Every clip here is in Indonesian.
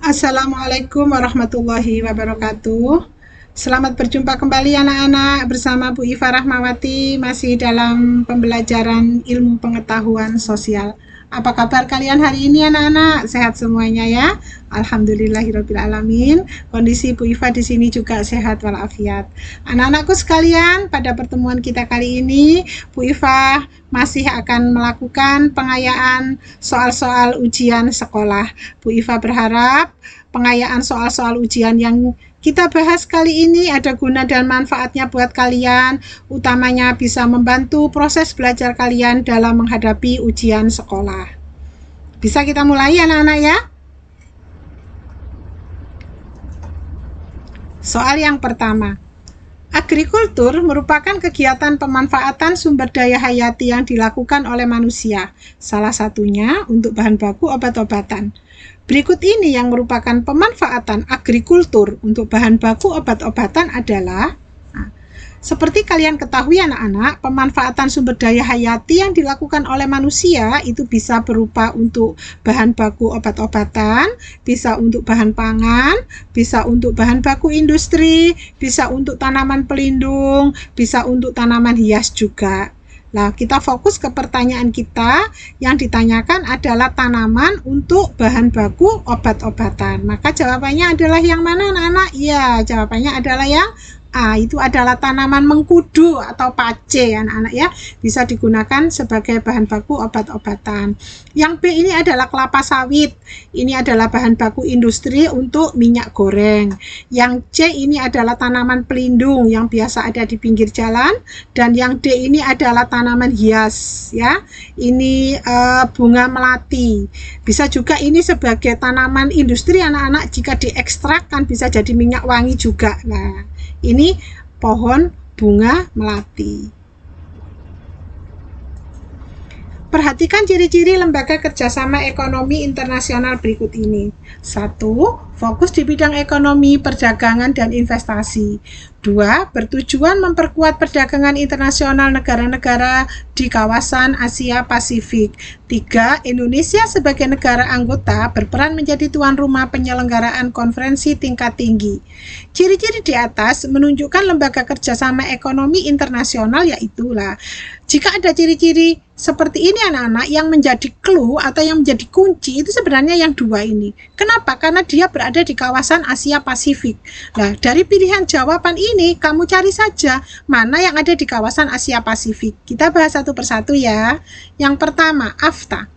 Assalamualaikum warahmatullahi wabarakatuh. Selamat berjumpa kembali anak-anak bersama Bu Iva Rahmawati, masih dalam pembelajaran ilmu pengetahuan sosial. Apa kabar kalian hari ini anak-anak? Sehat semuanya ya? Alhamdulillahirobbilalamin. Kondisi Bu Iva di sini juga sehat walafiat. Anak-anakku sekalian, pada pertemuan kita kali ini Bu Iva masih akan melakukan pengayaan soal-soal ujian sekolah. Bu Iva berharap pengayaan soal-soal ujian yang kita bahas kali ini ada guna dan manfaatnya buat kalian, utamanya bisa membantu proses belajar kalian dalam menghadapi ujian sekolah. Bisa kita mulai anak-anak ya? Soal yang pertama. Agrikultur merupakan kegiatan pemanfaatan sumber daya hayati yang dilakukan oleh manusia, salah satunya untuk bahan baku obat-obatan. Berikut ini yang merupakan pemanfaatan agrikultur untuk bahan baku obat-obatan adalah, seperti kalian ketahui anak-anak, pemanfaatan sumber daya hayati yang dilakukan oleh manusia itu bisa berupa untuk bahan baku obat-obatan, bisa untuk bahan pangan, bisa untuk bahan baku industri, bisa untuk tanaman pelindung, bisa untuk tanaman hias juga. Nah, kita fokus ke pertanyaan kita yang ditanyakan adalah tanaman untuk bahan baku obat-obatan. Maka jawabannya adalah yang mana anak-anak? Ya, jawabannya adalah yang A, itu adalah tanaman mengkudu atau pace anak-anak ya, bisa digunakan sebagai bahan baku obat-obatan. Yang B ini adalah kelapa sawit, ini adalah bahan baku industri untuk minyak goreng. Yang C ini adalah tanaman pelindung yang biasa ada di pinggir jalan, dan yang D ini adalah tanaman hias ya, ini bunga melati. Bisa juga ini sebagai tanaman industri anak-anak, jika diekstrak kan bisa jadi minyak wangi juga. Nah, ini pohon bunga melati. Perhatikan ciri-ciri lembaga kerjasama ekonomi internasional berikut ini. 1. Fokus di bidang ekonomi, perdagangan, dan investasi. 2. Bertujuan memperkuat perdagangan internasional negara-negara di kawasan Asia Pasifik. 3. Indonesia sebagai negara anggota berperan menjadi tuan rumah penyelenggaraan konferensi tingkat tinggi. Ciri-ciri di atas menunjukkan lembaga kerjasama ekonomi internasional, yaitulah jika ada ciri-ciri seperti ini anak-anak, yang menjadi clue atau yang menjadi kunci itu sebenarnya yang dua ini. Kenapa? Karena dia berada di kawasan Asia Pasifik. Nah, dari pilihan jawaban ini kamu cari saja mana yang ada di kawasan Asia Pasifik. Kita bahas satu persatu ya. Yang pertama, AFTA.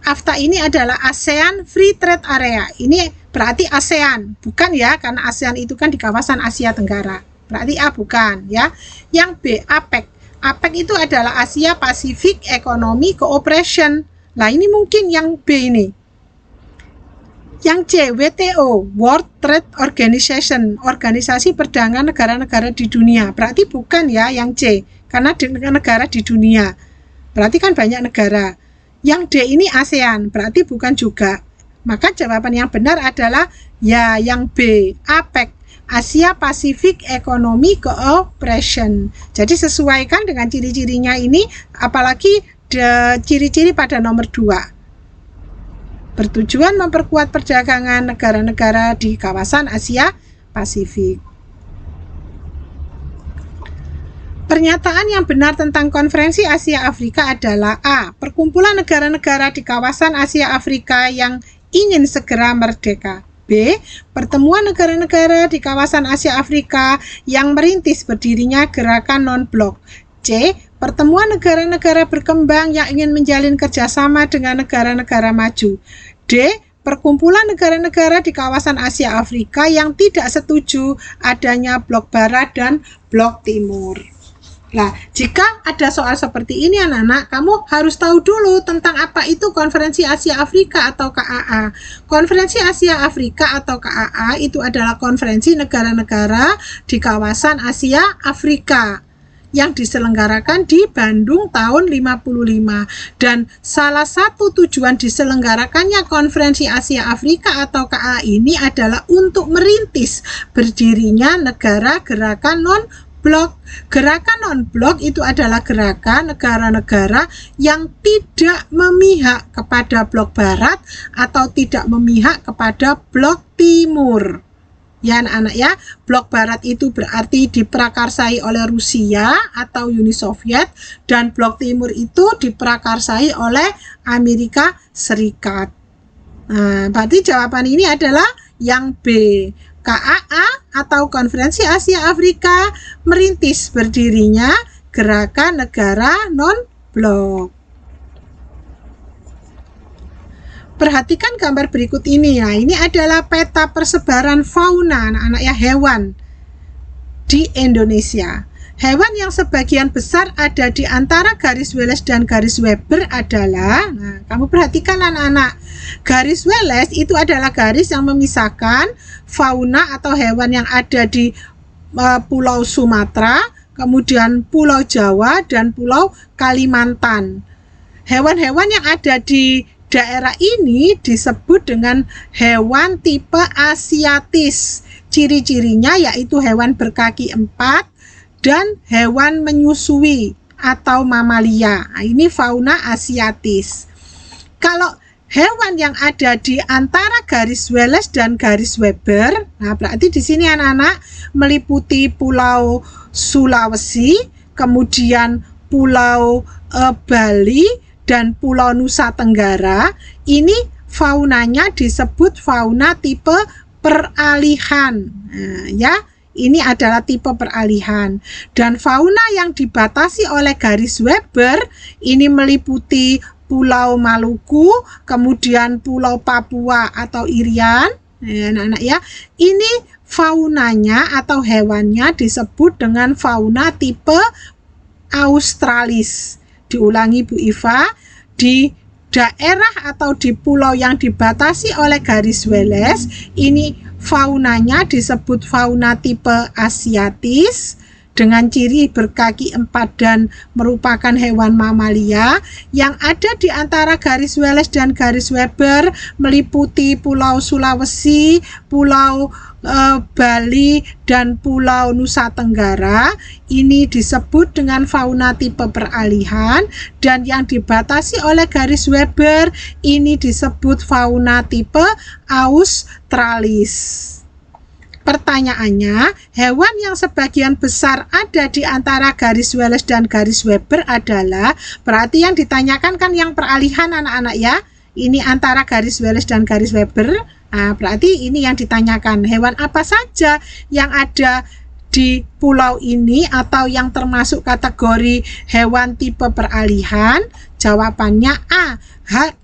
AFTA ini adalah ASEAN Free Trade Area. Ini berarti ASEAN, bukan ya, karena ASEAN itu kan di kawasan Asia Tenggara. Berarti A bukan ya. Yang B, APEC. APEC itu adalah Asia Pacific Economic Cooperation. Nah, ini mungkin yang B ini. Yang C, WTO, World Trade Organization, organisasi perdagangan negara-negara di dunia. Berarti bukan ya yang C, karena negara di dunia. Berarti kan banyak negara. Yang D ini ASEAN, berarti bukan juga. Maka jawaban yang benar adalah ya yang B, APEC. Asia Pacific Economic Cooperation. Jadi sesuaikan dengan ciri-cirinya ini, apalagi ciri-ciri pada nomor 2. Bertujuan memperkuat perdagangan negara-negara di kawasan Asia Pasifik. Pernyataan yang benar tentang konferensi Asia Afrika adalah A. Perkumpulan negara-negara di kawasan Asia Afrika yang ingin segera merdeka. B. Pertemuan negara-negara di kawasan Asia Afrika yang merintis berdirinya gerakan non-blok. C. Pertemuan negara-negara berkembang yang ingin menjalin kerjasama dengan negara-negara maju. D. Perkumpulan negara-negara di kawasan Asia Afrika yang tidak setuju adanya blok barat dan blok timur. Nah, jika ada soal seperti ini anak-anak, kamu harus tahu dulu tentang apa itu Konferensi Asia Afrika atau KAA. Konferensi Asia Afrika atau KAA itu adalah konferensi negara-negara di kawasan Asia Afrika yang diselenggarakan di Bandung tahun 55. Dan salah satu tujuan diselenggarakannya Konferensi Asia Afrika atau KAA ini adalah untuk merintis berdirinya negara gerakan non-blok. Gerakan non-blok itu adalah gerakan negara-negara yang tidak memihak kepada blok barat atau tidak memihak kepada blok timur. timur. Ya anak-anak ya, blok barat itu berarti diprakarsai oleh Rusia atau Uni Soviet, dan blok timur itu diprakarsai oleh Amerika Serikat. Nah, berarti jawaban ini adalah yang B. KAA atau Konferensi Asia Afrika merintis berdirinya Gerakan Negara Non-Blok. Perhatikan gambar berikut ini ya. Ini adalah peta persebaran fauna anak-anak ya, hewan di Indonesia. Hewan yang sebagian besar ada di antara garis Wallace dan garis Weber adalah, nah, kamu perhatikan anak-anak, garis Wallace itu adalah garis yang memisahkan fauna atau hewan yang ada di Pulau Sumatera, kemudian Pulau Jawa, dan Pulau Kalimantan. Hewan-hewan yang ada di daerah ini disebut dengan hewan tipe asiatis. Ciri-cirinya yaitu hewan berkaki 4 dan hewan menyusui atau mamalia. Nah, ini fauna asiatis. Kalau hewan yang ada di antara garis Wallace dan garis Weber, nah berarti di sini anak-anak meliputi Pulau Sulawesi, kemudian Pulau Bali, dan Pulau Nusa Tenggara. Ini faunanya disebut fauna tipe peralihan. Nah, ya, ini adalah tipe peralihan. Dan fauna yang dibatasi oleh garis Weber ini meliputi Pulau Maluku, kemudian Pulau Papua atau Irian. Nah, anak-anak ya, ini faunanya atau hewannya disebut dengan fauna tipe Australis. Diulangi Bu Iva, di daerah atau di pulau yang dibatasi oleh garis Wallace, ini faunanya disebut fauna tipe asiatis dengan ciri berkaki 4 dan merupakan hewan mamalia. Yang ada di antara garis Wallace dan garis Weber meliputi Pulau Sulawesi, Pulau Bali, dan Pulau Nusa Tenggara. Ini disebut dengan fauna tipe peralihan, dan yang dibatasi oleh garis Weber ini disebut fauna tipe Australis. Pertanyaannya, hewan yang sebagian besar ada di antara garis Wallace dan garis Weber adalah, berarti yang ditanyakan kan yang peralihan anak-anak ya. Ini antara garis Wallace dan garis Weber. Nah, berarti ini yang ditanyakan, hewan apa saja yang ada di pulau ini atau yang termasuk kategori hewan tipe peralihan? Jawabannya A,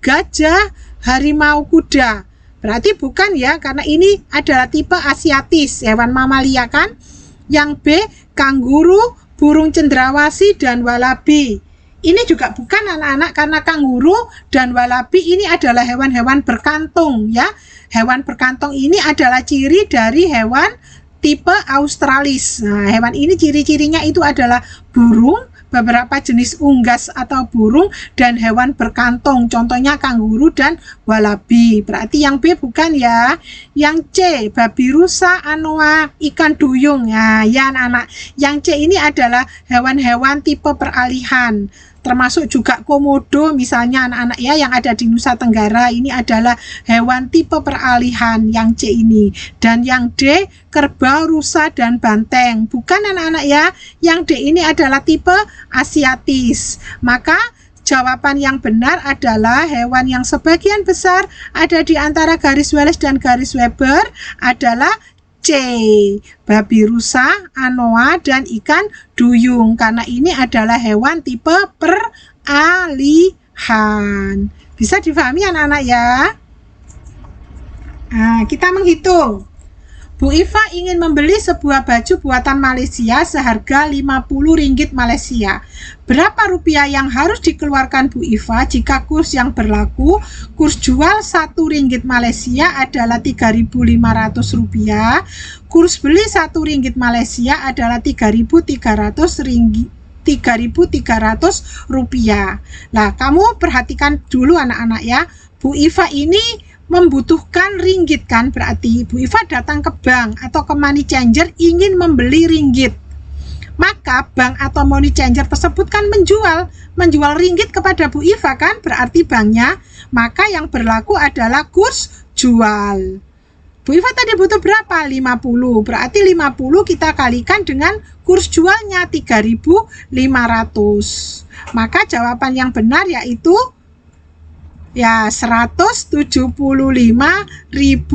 gajah, harimau, kuda. Berarti bukan ya, karena ini adalah tipe asiatis, hewan mamalia kan. Yang B, kanguru, burung cendrawasih, dan walabi. Ini juga bukan anak-anak, karena kanguru dan walabi ini adalah hewan-hewan berkantung ya. Hewan berkantung ini adalah ciri dari hewan tipe Australis. Nah, hewan ini ciri-cirinya itu adalah burung, beberapa jenis unggas atau burung, dan hewan berkantung, contohnya kanguru dan walabi. Berarti yang B bukan ya. Yang C, babi rusa, anoa, ikan duyung. Nah, ya anak-anak, yang C ini adalah hewan-hewan tipe peralihan, termasuk juga komodo misalnya anak-anak ya, yang ada di Nusa Tenggara. Ini adalah hewan tipe peralihan yang C ini. Dan yang D, kerbau, rusa, dan banteng. Bukan anak-anak ya, yang D ini adalah tipe asiatis. Maka jawaban yang benar adalah hewan yang sebagian besar ada di antara garis Wallace dan garis Weber adalah C, babi rusa, anoa, dan ikan duyung, karena ini adalah hewan tipe peralihan. Bisa difahami anak-anak ya? Nah, kita menghitung. Bu Iva ingin membeli sebuah baju buatan Malaysia seharga Rp50 Malaysia. Berapa rupiah yang harus dikeluarkan Bu Iva jika kurs yang berlaku, kurs jual Rp1 Malaysia adalah Rp3.500, kurs beli Rp1 Malaysia adalah Rp3.300. Nah, kamu perhatikan dulu anak-anak ya. Bu Iva ini membutuhkan ringgit kan, berarti Bu Iva datang ke bank atau ke money changer ingin membeli ringgit. Maka bank atau money changer tersebut kan menjual ringgit kepada Bu Iva kan, berarti banknya, maka yang berlaku adalah kurs jual. Bu Iva tadi butuh berapa? 50. Berarti 50 kita kalikan dengan kurs jualnya 3.500. Maka jawaban yang benar yaitu ya Rp175.000.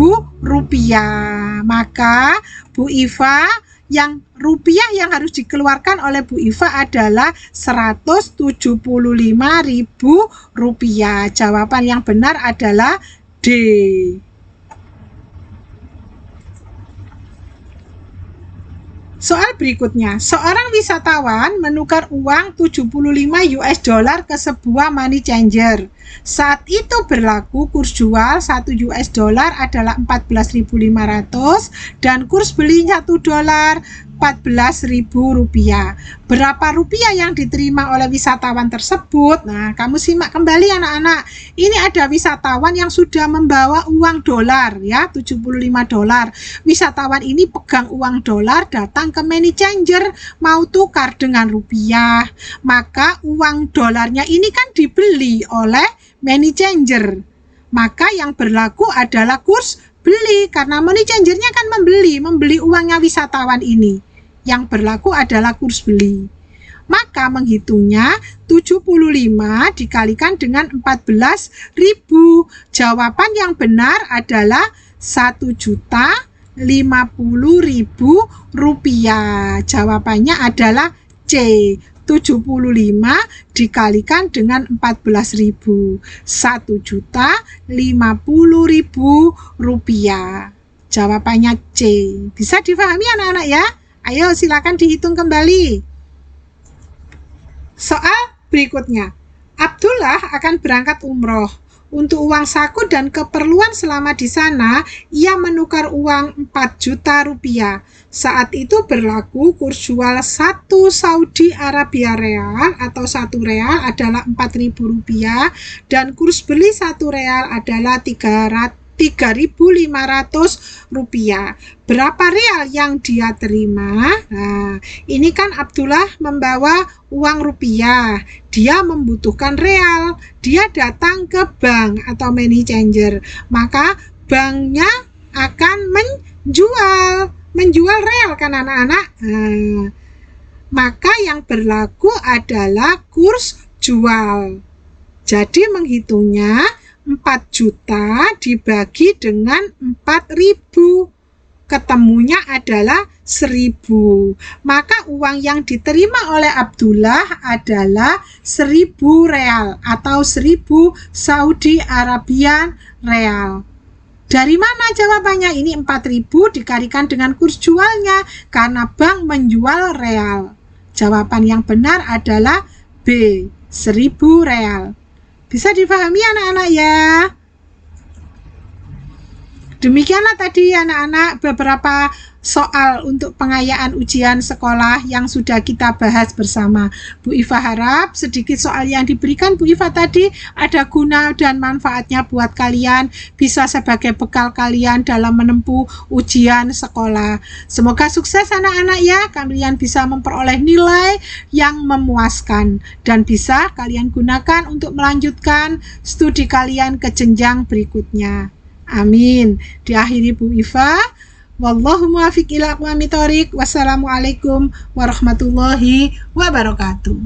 Maka Bu Iva yang rupiah yang harus dikeluarkan oleh Bu Iva adalah Rp175.000. Jawaban yang benar adalah D. Soal berikutnya, seorang wisatawan menukar uang 75 US dollar ke sebuah money changer. Saat itu berlaku kurs jual 1 US dollar adalah 14.500 dan kurs beli 1 dolar Rp14.000. Berapa rupiah yang diterima oleh wisatawan tersebut? Nah, kamu simak kembali anak-anak. Ini ada wisatawan yang sudah membawa uang dolar ya, 75 dolar. Wisatawan ini pegang uang dolar, datang ke money changer mau tukar dengan rupiah. Maka uang dolarnya ini kan dibeli oleh money changer. Maka yang berlaku adalah kurs beli, karena money changernya kan membeli uangnya wisatawan ini. Yang berlaku adalah kurs beli. Maka menghitungnya 75 dikalikan dengan 14.000. Jawaban yang benar adalah Rp1.050.000. Jawabannya adalah C. 75 dikalikan dengan 14.000. Rp1.050.000. Jawabannya C. Bisa difahami anak-anak ya? Ayo silakan dihitung kembali. Soal berikutnya. Abdullah akan berangkat umroh. Untuk uang saku dan keperluan selama di sana, ia menukar uang 4 juta rupiah. Saat itu berlaku kurs jual 1 Saudi Arabia real atau 1 real adalah Rp4.000 dan kurs beli 1 real adalah Rp3.500. Berapa real yang dia terima? Nah, ini kan Abdullah membawa uang rupiah. Dia membutuhkan real. Dia datang ke bank atau money changer. Maka banknya akan menjual real kan anak-anak? Nah, maka yang berlaku adalah kurs jual. Jadi menghitungnya 4 juta dibagi dengan 4.000. Ketemunya adalah 1.000. Maka uang yang diterima oleh Abdullah adalah 1.000 real atau 1.000 Saudi Arabian real. Dari mana jawabannya? Ini 4.000 dikalikan dengan kurs jualnya karena bank menjual real. Jawaban yang benar adalah B. 1.000 real. Bisa difahami anak-anak ya? Demikianlah tadi anak-anak beberapa soal untuk pengayaan ujian sekolah yang sudah kita bahas bersama. Bu Iva harap sedikit soal yang diberikan Bu Iva tadi ada guna dan manfaatnya buat kalian, bisa sebagai bekal kalian dalam menempuh ujian sekolah. Semoga sukses anak-anak ya, kalian bisa memperoleh nilai yang memuaskan dan bisa kalian gunakan untuk melanjutkan studi kalian ke jenjang berikutnya. Amin. Diakhiri Bu Iva. Wallahu muwaffiq ila aqwamit thoriq. Wassalamualaikum warahmatullahi wabarakatuh.